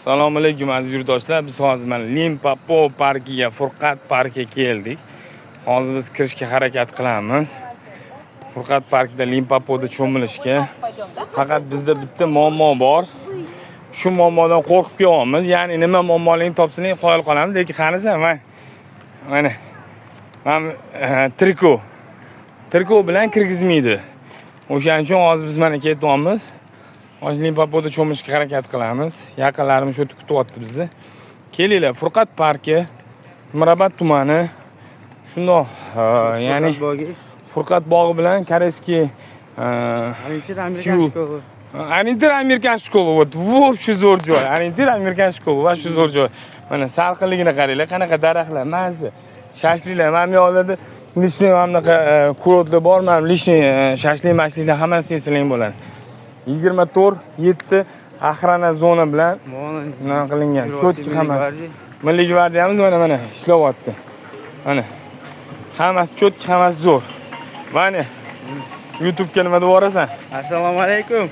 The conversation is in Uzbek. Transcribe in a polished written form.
Assalomu alaykum aziz yurtdoshlar. Biz hozir mana Limpopo parkiga, Furqat parkiga keldik. Hozir biz kirishga harakat qilamiz. Furqat parkida Limpopoda cho'milishga. Faqat bizda bitta muammo bor. Shu muammodan qo'rqib kelyapmiz. Ya'ni nima muammoligini topsang qoyil qolamiz, lekin qanisa mana triko bilan kirgizmaydi. O'shaning uchun hozir biz mana ketyapmiz. Hozir Limpopoda cho'milishga harakat qilamiz. Yaqinlarimiz shu yerda kutyapti bizni. Kelinglar, Furqat parki, Mirobod tumani. Shundoq, ya'ni Furqat bog'i bilan Koreyskiy Orintir Amerikan shkola. Вот shu zo'r joy. Orintir Amerikan shkola va shu zo'r joy. Mana salqinligini qaranglar, qanaqa daraxtlar, mazza. Shashliklar, mana bu yerlarda lishni hamnaqa kurortlar bor, mana lishni shashlik-mashliklar hammasi yesalang bo'ladi. 24/7 охрана zona bilan nima qilingan. Cho'tki hammasi. Milliy gvardiyamiz mana ishlayapti. Mana hammasi cho'tki, hammasi zo'r. Mana YouTube'ga nima deb borasan? Assalomu alaykum.